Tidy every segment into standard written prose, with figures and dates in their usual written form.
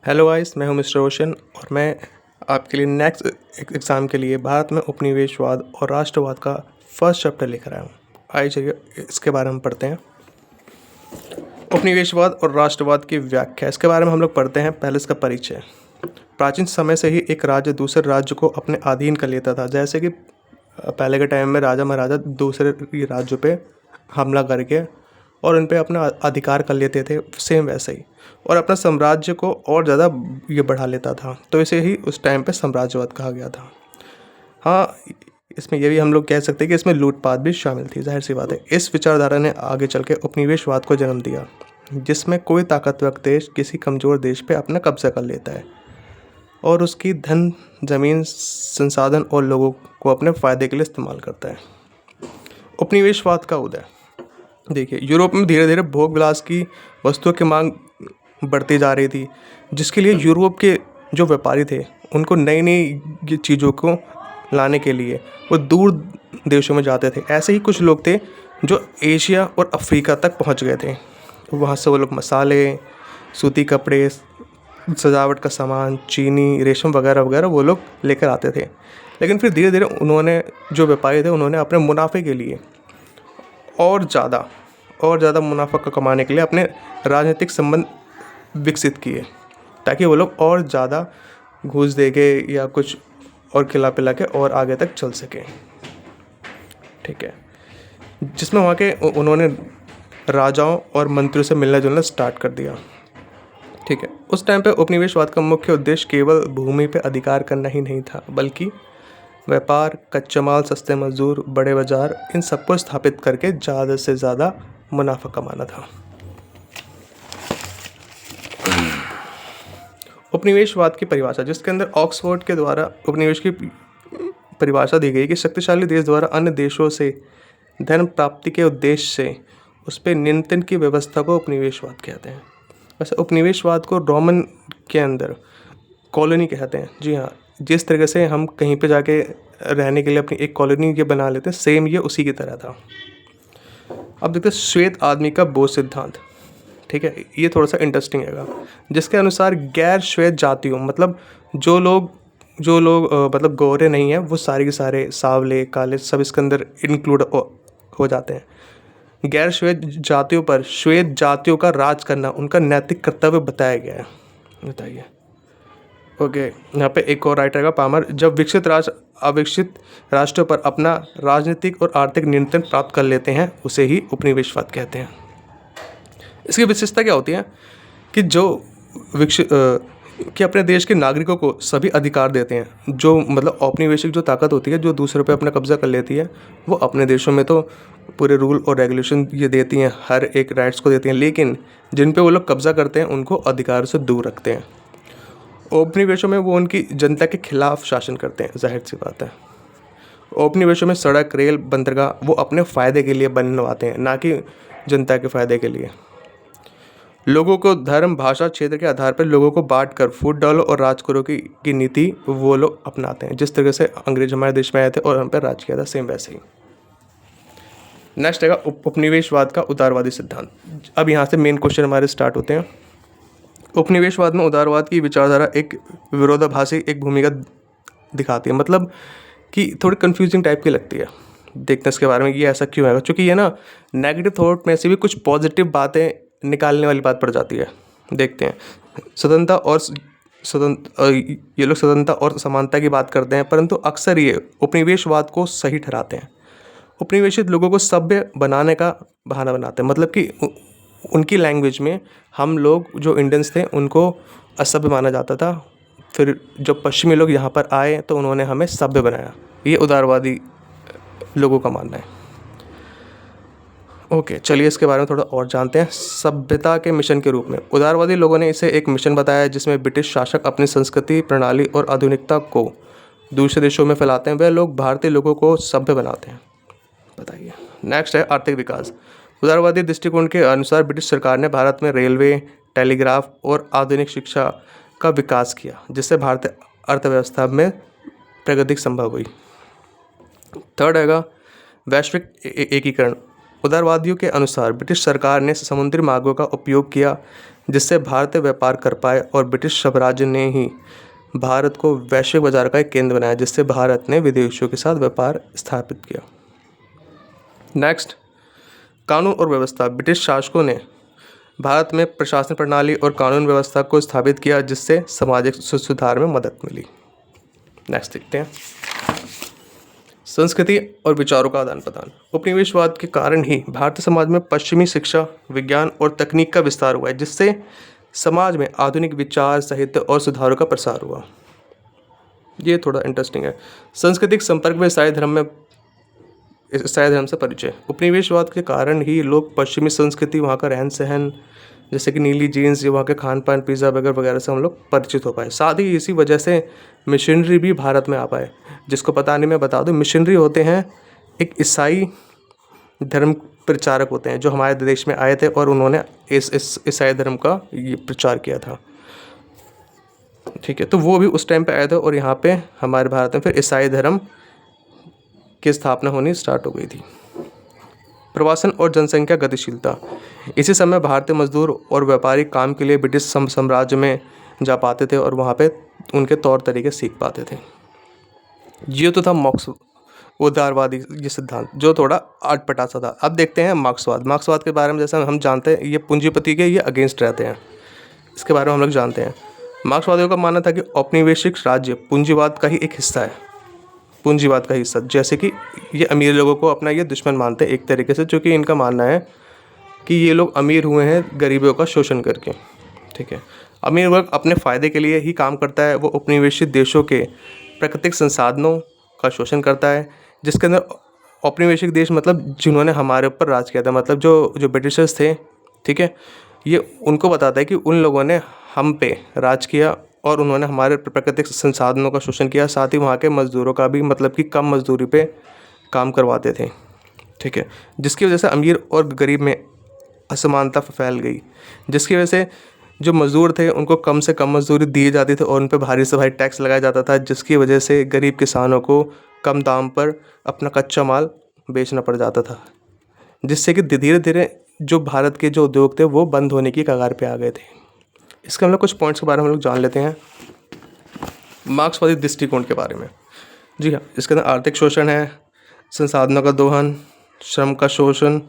Hello guys, मैं हूं mister रोशन और मैं आपके लिए नेक्स्ट एग्ज़ाम के लिए भारत में उपनिवेशवाद और राष्ट्रवाद का फर्स्ट चैप्टर लेकर आया हूं। आइए चलिए इसके बारे में पढ़ते हैं। उपनिवेशवाद और राष्ट्रवाद की व्याख्या, इसके बारे में हम लोग पढ़ते हैं। पहले इसका परिचय। प्राचीन समय से ही एक राज्य दूसरे राज्य को अपने अधीन कर लेता था। जैसे कि पहले के टाइम में राजा महाराजा दूसरे राज्यों पे हमला करके और उन पे अपना अधिकार कर लेते थे, सेम वैसे ही, और अपना साम्राज्य को और ज़्यादा ये बढ़ा लेता था। तो इसे ही उस टाइम पे साम्राज्यवाद कहा गया था। हाँ, इसमें ये भी हम लोग कह सकते हैं कि इसमें लूटपाट भी शामिल थी, जाहिर सी बात है। इस विचारधारा ने आगे चल के उपनिवेशवाद को जन्म दिया, जिसमें कोई ताकतवर देश किसी कमज़ोर देश पे अपना कब्जा कर लेता है और उसकी धन, ज़मीन, संसाधन और लोगों को अपने फ़ायदे के लिए इस्तेमाल करता है। उपनिवेशवाद का उदय। देखिए, यूरोप में धीरे धीरे भोग विलास की वस्तुओं की मांग बढ़ती जा रही थी, जिसके लिए यूरोप के जो व्यापारी थे उनको नई नई चीज़ों को लाने के लिए वो दूर देशों में जाते थे। ऐसे ही कुछ लोग थे जो एशिया और अफ्रीका तक पहुंच गए थे। वहाँ से वो लोग मसाले, सूती कपड़े, सजावट का सामान, चीनी, रेशम वगैरह वगैरह वो लोग लेकर आते थे। लेकिन फिर धीरे धीरे उन्होंने, जो व्यापारी थे, उन्होंने अपने मुनाफे के लिए और ज़्यादा मुनाफा कमाने के लिए अपने राजनीतिक संबंध विकसित किए, ताकि वो लोग और ज़्यादा घूस दे के या कुछ और खिला पिला के और आगे तक चल सकें। ठीक है, जिसमें वहाँ के उन्होंने राजाओं और मंत्रियों से मिलना जुलना स्टार्ट कर दिया। ठीक है, उस टाइम पे उपनिवेशवाद का मुख्य उद्देश्य केवल भूमि पे अधिकार करना ही नहीं था, बल्कि व्यापार, कच्चा माल, सस्ते मजदूर, बड़े बाजार, इन सबको स्थापित करके ज़्यादा से ज़्यादा मुनाफा कमाना था। उपनिवेशवाद की परिभाषा, जिसके अंदर ऑक्सफोर्ड के द्वारा उपनिवेश की परिभाषा दी गई कि शक्तिशाली देश द्वारा अन्य देशों से धन प्राप्ति के उद्देश्य से उस पर नियंत्रण की व्यवस्था को उपनिवेशवाद कहते हैं। वैसे उपनिवेशवाद को रोमन के अंदर कॉलोनी कहते हैं। जी हाँ, जिस तरीके से हम कहीं पे जाके रहने के लिए अपनी एक कॉलोनी ये बना लेते हैं, सेम ये उसी की तरह था। अब देखते हैं श्वेत आदमी का बोध सिद्धांत। ठीक है, ये थोड़ा सा इंटरेस्टिंग है, जिसके अनुसार गैर श्वेत जातियों, मतलब जो लोग मतलब गोरे नहीं हैं, वो सारे के सारे सांवले, काले, सब इसके अंदर इंक्लूड हो जाते हैं। गैर श्वेत जातियों पर श्वेत जातियों का राज करना उनका नैतिक कर्तव्य बताया गया है। बताइए। ओके, यहाँ पे एक और राइटर का पामर, जब विकसित राष्ट्र अविकसित राष्ट्रों पर अपना राजनीतिक और आर्थिक नियंत्रण प्राप्त कर लेते हैं, उसे ही उपनिवेशवाद कहते हैं। इसकी विशेषता क्या होती है कि जो विकसित कि अपने देश के नागरिकों को सभी अधिकार देते हैं। जो मतलब औपनिवेशिक जो ताकत होती है, जो दूसरों पे अपना कब्जा कर लेती है, वो अपने देशों में तो पूरे रूल और रेगुलेशन ये देती हैं, हर एक राइट्स को देती हैं, लेकिन जिन पे वो लोग कब्जा करते हैं उनको अधिकार से दूर रखते हैं। औपनिवेशों में वो उनकी जनता के खिलाफ शासन करते हैं, जाहिर सी बात है। औपनिवेशों में सड़क, रेल, बंदरगाह वो अपने फ़ायदे के लिए बनवाते हैं, ना कि जनता के फ़ायदे के लिए। लोगों को धर्म, भाषा, क्षेत्र के आधार पर लोगों को बांटकर फूट डालो और राज करो की नीति वो लोग अपनाते हैं। जिस तरह से अंग्रेज हमारे देश में आए थे और हम पर राज किया था, सेम वैसे ही। नेक्स्ट है उपनिवेशवाद का उदारवादी सिद्धांत। अब यहाँ से मेन क्वेश्चन हमारे स्टार्ट होते हैं। उपनिवेशवाद में उदारवाद की विचारधारा एक विरोधाभासी एक भूमिका दिखाती है, मतलब कि थोड़ी कंफ्यूजिंग टाइप की लगती है। देखते हैं इसके बारे में, ये ऐसा क्यों है, क्योंकि ये ना नेगेटिव थॉट में से भी कुछ पॉजिटिव बातें निकालने वाली बात पड़ जाती है। देखते हैं। ये लोग स्वतंत्रता और समानता की बात करते हैं, परंतु अक्सर ये उपनिवेशवाद को सही ठहराते हैं। उपनिवेशित लोगों को सभ्य बनाने का बहाना बनाते हैं, मतलब कि उनकी लैंग्वेज में हम लोग जो इंडियंस थे उनको असभ्य माना जाता था। फिर जब पश्चिमी लोग यहाँ पर आए तो उन्होंने हमें सभ्य बनाया। ये उदारवादी लोगों का मानना है। ओके, चलिए इसके बारे में थोड़ा और जानते हैं। सभ्यता के मिशन के रूप में उदारवादी लोगों ने इसे एक मिशन बताया, जिसमें ब्रिटिश शासक अपनी संस्कृति, प्रणाली और आधुनिकता को दूसरे देशों में फैलाते हैं। वे लोग भारतीय लोगों को सभ्य बनाते हैं। बताइए। नेक्स्ट है आर्थिक विकास। उदारवादी दृष्टिकोण के अनुसार ब्रिटिश सरकार ने भारत में रेलवे, टेलीग्राफ और आधुनिक शिक्षा का विकास किया, जिससे भारतीय अर्थव्यवस्था में प्रगति संभव हुई। थर्ड है वैश्विक एकीकरण। उदारवादियों के अनुसार ब्रिटिश सरकार ने समुद्री मार्गों का उपयोग किया, जिससे भारत व्यापार कर पाए, और ब्रिटिश साम्राज्य ने ही भारत को वैश्विक बाजार का एक केंद्र बनाया, जिससे भारत ने विदेशियों के साथ व्यापार स्थापित किया। नेक्स्ट, कानून और व्यवस्था। ब्रिटिश शासकों ने भारत में प्रशासन प्रणाली और कानून व्यवस्था को स्थापित किया, जिससे सामाजिक सुधार में मदद मिली। नेक्स्ट देखते हैं, संस्कृति और विचारों का आदान प्रदान। उपनिवेशवाद के कारण ही भारतीय समाज में पश्चिमी शिक्षा, विज्ञान और तकनीक का विस्तार हुआ है, जिससे समाज में आधुनिक विचार, साहित्य और सुधारों का प्रसार हुआ। ये थोड़ा इंटरेस्टिंग है। सांस्कृतिक संपर्क में ईसाई धर्म से परिचय। उपनिवेशवाद के कारण ही लोग पश्चिमी संस्कृति, वहाँ का रहन सहन, जैसे कि नीली जीन्स, वहाँ के खान पान, पिज़्ज़ा बर्गर वगैरह से हम लोग परिचित हो पाए। साथ ही इसी वजह से मिशनरी भी भारत में आ पाए। जिसको पता नहीं मैं बता दूं, मिशनरी होते हैं एक ईसाई धर्म प्रचारक होते हैं, जो हमारे देश में आए थे और उन्होंने इस ईसाई धर्म का ये प्रचार किया था। ठीक है, तो वो भी उस टाइम पे आए थे और यहाँ पे हमारे भारत में फिर ईसाई धर्म की स्थापना होनी स्टार्ट हो गई थी। प्रवासन और जनसंख्या गतिशीलता। इसी समय भारतीय मजदूर और व्यापारी काम के लिए ब्रिटिश साम्राज्य में जा पाते थे और वहाँ पे उनके तौर तरीके सीख पाते थे। ये तो था मार्क्स उदारवादी ये सिद्धांत, जो थोड़ा अटपटा सा था। अब देखते हैं मार्क्सवाद। मार्क्सवाद के बारे में जैसे हम जानते हैं, ये पूंजीपति के ये अगेंस्ट रहते हैं, इसके बारे में हम लोग जानते हैं। मार्क्सवादियों का मानना था कि औपनिवेशिक राज्य पूंजीवाद का ही एक हिस्सा है, पूंजीवाद का हिस्सा। जैसे कि ये अमीर लोगों को अपना ये दुश्मन मानते हैं एक तरीके से, क्योंकि इनका मानना है कि ये लोग अमीर हुए हैं गरीबों का शोषण करके। ठीक है, अमीर वर्ग अपने फ़ायदे के लिए ही काम करता है। वो उपनिवेशित देशों के प्राकृतिक संसाधनों का शोषण करता है, जिसके अंदर औपनिवेशिक देश मतलब जिन्होंने हमारे ऊपर राज किया था, मतलब जो ब्रिटिशर्स थे, ठीक है, ये उनको बताता है कि उन लोगों ने हम पे राज किया और उन्होंने हमारे प्राकृतिक संसाधनों का शोषण किया। साथ ही वहाँ के मज़दूरों का भी मतलब कि कम मजदूरी पे काम करवाते थे। ठीक है, जिसकी वजह से अमीर और गरीब में असमानता फैल गई, जिसकी वजह से जो मज़दूर थे उनको कम से कम मजदूरी दी जाती थी और उन पर भारी से भारी टैक्स लगाया जाता था, जिसकी वजह से गरीब किसानों को कम दाम पर अपना कच्चा माल बेचना पड़ जाता था, जिससे कि धीरे धीरे जो भारत के जो उद्योग थे वो बंद होने की कगार पे आ गए थे। इसके हम लोग कुछ पॉइंट्स के बारे में हम लोग जान लेते हैं मार्क्सवादी दृष्टिकोण के बारे में। जी हाँ, इसके अंदर आर्थिक शोषण है, संसाधनों का दोहन, श्रम का शोषण,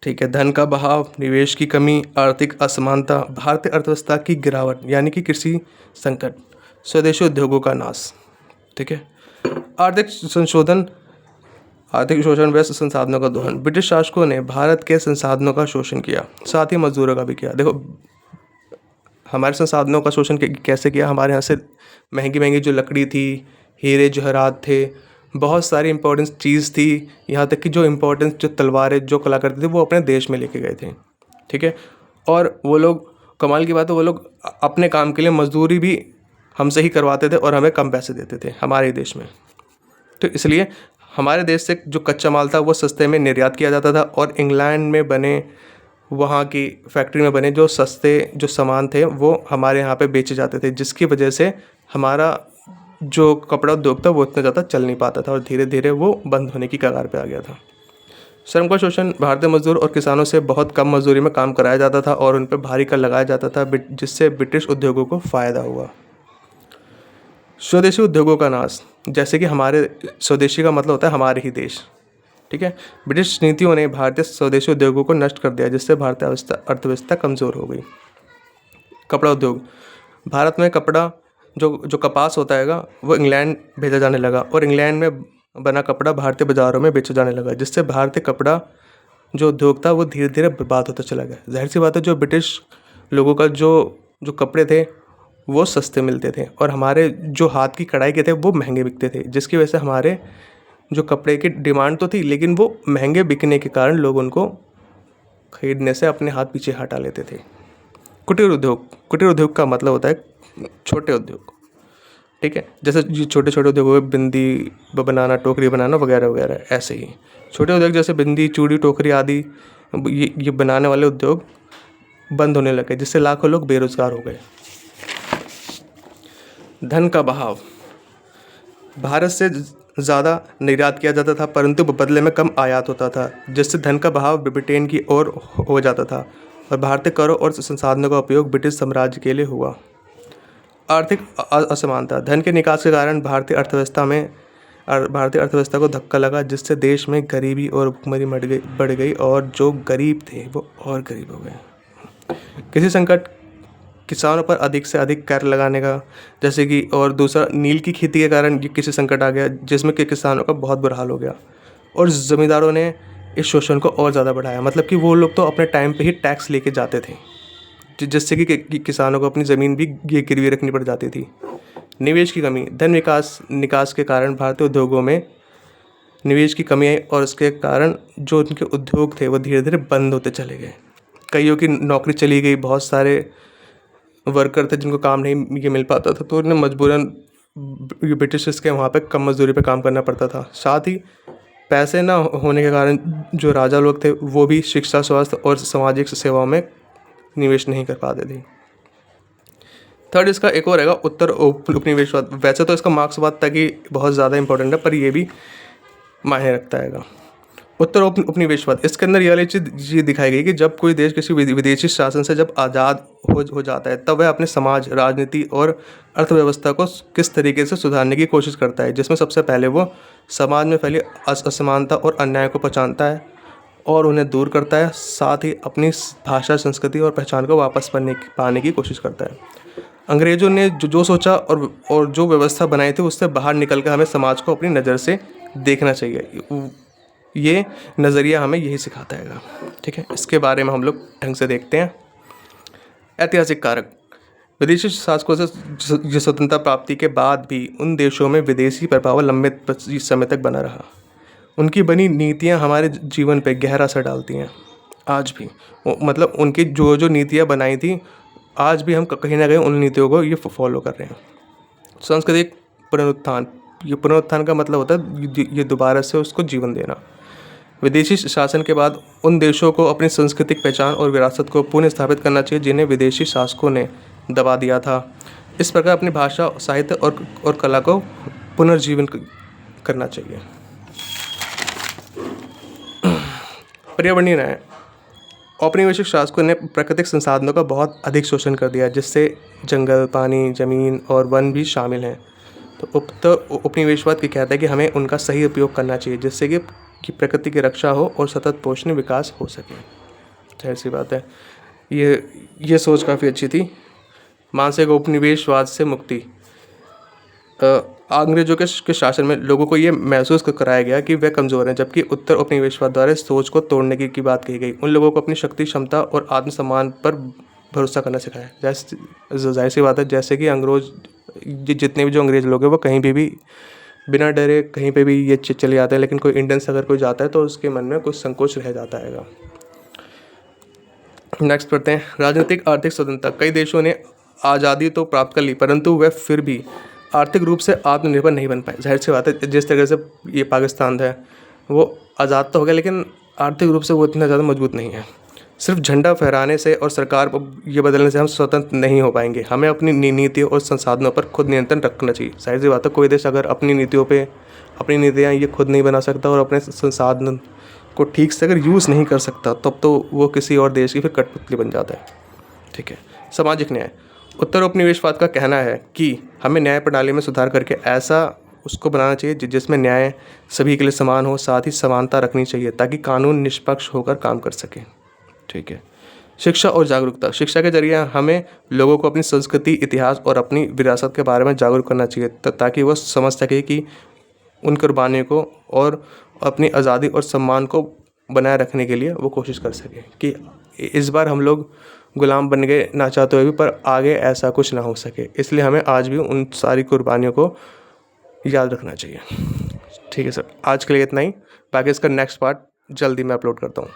ठीक है, धन का बहाव, निवेश की कमी, आर्थिक असमानता, भारतीय अर्थव्यवस्था की गिरावट यानी कि कृषि संकट, स्वदेशी उद्योगों का नाश। ठीक है, आर्थिक शोषण, व्यस्त संसाधनों का दोहन। ब्रिटिश शासकों ने भारत के संसाधनों का शोषण किया, साथ ही मजदूरों का भी किया। देखो, हमारे संसाधनों का शोषण कैसे किया। हमारे यहाँ से महंगी महंगी जो लकड़ी थी, हीरे जवाहरात थे, बहुत सारी इंपॉर्टेंट चीज़ थी, यहाँ तक कि जो इम्पोर्टेंट जो तलवारें जो कलाकृति थे वो अपने देश में लेके गए थे। ठीक है, और वो लोग, कमाल की बात है, वो लोग अपने काम के लिए मजदूरी भी हमसे ही करवाते थे और हमें कम पैसे देते थे हमारे देश में। तो इसलिए हमारे देश से जो कच्चा माल था वो सस्ते में निर्यात किया जाता था और इंग्लैंड में बने, वहाँ की फैक्ट्री में बने जो सस्ते जो सामान थे वो हमारे यहाँ पे बेचे जाते थे, जिसकी वजह से हमारा जो कपड़ा उद्योग था वो इतना ज़्यादा चल नहीं पाता था और धीरे धीरे वो बंद होने की कगार पे आ गया था। श्रम का शोषण, भारतीय मजदूर और किसानों से बहुत कम मजदूरी में काम कराया जाता था और उन पर भारी कर लगाया जाता था, जिससे ब्रिटिश उद्योगों को फ़ायदा हुआ। स्वदेशी उद्योगों का नाश, जैसे कि हमारे स्वदेशी का मतलब होता है हमारे ही देश। ठीक है, ब्रिटिश नीतियों ने भारतीय स्वदेशी उद्योगों को नष्ट कर दिया, जिससे भारतीय अर्थव्यवस्था कमज़ोर हो गई। कपड़ा उद्योग, भारत में कपड़ा जो कपास होता है वो इंग्लैंड भेजा जाने लगा और इंग्लैंड में बना कपड़ा भारतीय बाज़ारों में बेचा जाने लगा, जिससे भारतीय कपड़ा जो उद्योग था वो धीरे धीरे बर्बाद होता चला गया। जाहिर सी बात है, जो ब्रिटिश लोगों का जो कपड़े थे वो सस्ते मिलते थे और हमारे जो हाथ की कढ़ाई के थे वो महंगे बिकते थे, जिसकी वजह से हमारे जो कपड़े की डिमांड तो थी लेकिन वो महंगे बिकने के कारण लोग उनको खरीदने से अपने हाथ पीछे हटा लेते थे। कुटीर उद्योग का मतलब होता है छोटे उद्योग। ठीक है, जैसे छोटे छोटे उद्योग हुए, बिंदी बनाना, टोकरी बनाना वगैरह वगैरह, ऐसे ही छोटे उद्योग जैसे बिंदी, चूड़ी, टोकरी आदि ये बनाने वाले उद्योग बंद होने लगे, जिससे लाखों लोग बेरोजगार हो गए। धन का बहाव, भारत से ज़्यादा निर्यात किया जाता था परंतु बदले में कम आयात होता था, जिससे धन का बहाव ब्रिटेन की ओर हो जाता था और भारतीय करों और संसाधनों का उपयोग ब्रिटिश साम्राज्य के लिए हुआ। आर्थिक असमानता। धन के निकास के कारण भारतीय अर्थव्यवस्था को धक्का लगा, जिससे देश में गरीबी और भुखमरी बढ़ गई और जो गरीब थे वो और गरीब हो गए। किसी संकट, किसानों पर अधिक से अधिक कर लगाने का, जैसे कि, और दूसरा नील की खेती के कारण ये किसी संकट आ गया जिसमें कि किसानों का बहुत बुरा हाल हो गया और ज़मींदारों ने इस शोषण को और ज़्यादा बढ़ाया। मतलब कि वो लोग तो अपने टाइम पे ही टैक्स लेके जाते थे, जिससे कि किसानों को अपनी ज़मीन भी गिरवी रखनी पड़ जाती थी। निवेश की कमी। धन निकास के कारण भारतीय उद्योगों में निवेश की कमी आई और इसके कारण जो उनके उद्योग थे वो धीरे धीरे बंद होते चले गए। कईयों की नौकरी चली गई, बहुत सारे वर्कर थे जिनको काम नहीं ये मिल पाता था, तो उन्हें मजबूरन ब्रिटिशर्स के वहाँ पे कम मजदूरी पे काम करना पड़ता था। साथ ही पैसे ना होने के कारण जो राजा लोग थे वो भी शिक्षा, स्वास्थ्य और सामाजिक सेवाओं में निवेश नहीं कर पाते थे। थर्ड इसका एक और रहेगा उत्तर उपनिवेशवाद। वैसे तो इसका मार्क्सवाद तक ही बहुत ज़्यादा इंपॉर्टेंट है, पर ये भी मायने रखता है। उत्तर उपनिवेशवाद, इसके अंदर यह चीज़ दिखाई गई कि जब कोई देश किसी विदेशी शासन से जब आज़ाद हो जाता है, तब वह अपने समाज, राजनीति और अर्थव्यवस्था को किस तरीके से सुधारने की कोशिश करता है, जिसमें सबसे पहले वो समाज में फैली असमानता और अन्याय को पहचानता है और उन्हें दूर करता है। साथ ही अपनी भाषा, संस्कृति और पहचान को वापस पाने की कोशिश करता है। अंग्रेज़ों ने जो सोचा और जो व्यवस्था बनाई थी उससे बाहर निकल कर हमें समाज को अपनी नज़र से देखना चाहिए। ये नज़रिया हमें यही सिखाता है। ठीक है, इसके बारे में हम लोग ढंग से देखते हैं। ऐतिहासिक कारक। विदेशी शासकों से स्वतंत्रता प्राप्ति के बाद भी उन देशों में विदेशी प्रभाव लंबे समय तक बना रहा। उनकी बनी नीतियाँ हमारे जीवन पर गहरा असर डालती हैं आज भी। मतलब उनकी जो नीतियाँ बनाई थी, आज भी हम कहीं ना कहीं उन नीतियों को ये फॉलो कर रहे हैं। सांस्कृतिक पुनरुत्थान। ये पुनरुत्थान का मतलब होता है ये दोबारा से उसको जीवन देना। विदेशी शासन के बाद उन देशों को अपनी सांस्कृतिक पहचान और विरासत को पुनः स्थापित करना चाहिए जिन्हें विदेशी शासकों ने दबा दिया था। इस प्रकार अपनी भाषा, साहित्य और कला को पुनर्जीवन करना चाहिए। पर्यावरणीय न्याय। औपनिवेशिक शासकों ने प्राकृतिक संसाधनों का बहुत अधिक शोषण कर दिया, जिससे जंगल, पानी, जमीन और वन भी शामिल हैं। तो उपनिवेशवाद की कहता है कि हमें उनका सही उपयोग करना चाहिए, जिससे कि प्रकृति की रक्षा हो और सतत पोषणीय विकास हो सके। जाहिर सी बात है, ये सोच काफ़ी अच्छी थी। मानसिक उपनिवेशवाद से मुक्ति। अंग्रेजों के शासन में लोगों को ये महसूस कराया गया कि वे कमज़ोर हैं, जबकि उत्तर उपनिवेशवाद द्वारा सोच को तोड़ने की बात कही गई। उन लोगों को अपनी शक्ति, क्षमता और आत्मसम्मान पर भरोसा करना सिखाया। जाहिर सी बात है, जैसे कि जितने भी जो अंग्रेज़ लोग हैं वो कहीं भी बिना डरे कहीं पे भी ये चले जाते हैं, लेकिन कोई इंडियन से अगर कोई जाता है तो उसके मन में कुछ संकोच रह जाता है। नेक्स्ट पढ़ते हैं, राजनीतिक आर्थिक स्वतंत्रता। कई देशों ने आज़ादी तो प्राप्त कर ली, परंतु वे फिर भी आर्थिक रूप से आत्मनिर्भर नहीं बन पाए। जाहिर सी बात है, जिस तरह से ये पाकिस्तान है वो आज़ाद तो हो गया, लेकिन आर्थिक रूप से वो इतना ज़्यादा मजबूत नहीं है। सिर्फ झंडा फहराने से और सरकार को ये बदलने से हम स्वतंत्र नहीं हो पाएंगे। हमें अपनी नीतियों और संसाधनों पर खुद नियंत्रण रखना चाहिए। जाहिर सी बात है, कोई देश अगर अपनी नीतियाँ ये खुद नहीं बना सकता और अपने संसाधन को ठीक से अगर यूज़ नहीं कर सकता, तब तो वो किसी और देश की फिर कठपुतली बन जाता है। ठीक है, सामाजिक न्याय। उत्तर उपनिवेशवाद का कहना है कि हमें न्याय प्रणाली में सुधार करके ऐसा उसको बनाना चाहिए जिसमें न्याय सभी के लिए समान हो, साथ ही समानता रखनी चाहिए ताकि कानून निष्पक्ष होकर काम कर सके। ठीक है, शिक्षा और जागरूकता। शिक्षा के जरिए हमें लोगों को अपनी संस्कृति, इतिहास और अपनी विरासत के बारे में जागरूक करना चाहिए ताकि वह समझ सके कि उन कुर्बानियों को और अपनी आज़ादी और सम्मान को बनाए रखने के लिए वो कोशिश कर सके कि इस बार हम लोग गुलाम बन गए ना चाहते हुए भी, पर आगे ऐसा कुछ ना हो सके। इसलिए हमें आज भी उन सारी कुर्बानियों को याद रखना चाहिए। ठीक है सर, आज के लिए इतना ही। बाकी इसका नेक्स्ट पार्ट जल्दी मैं अपलोड करता हूँ।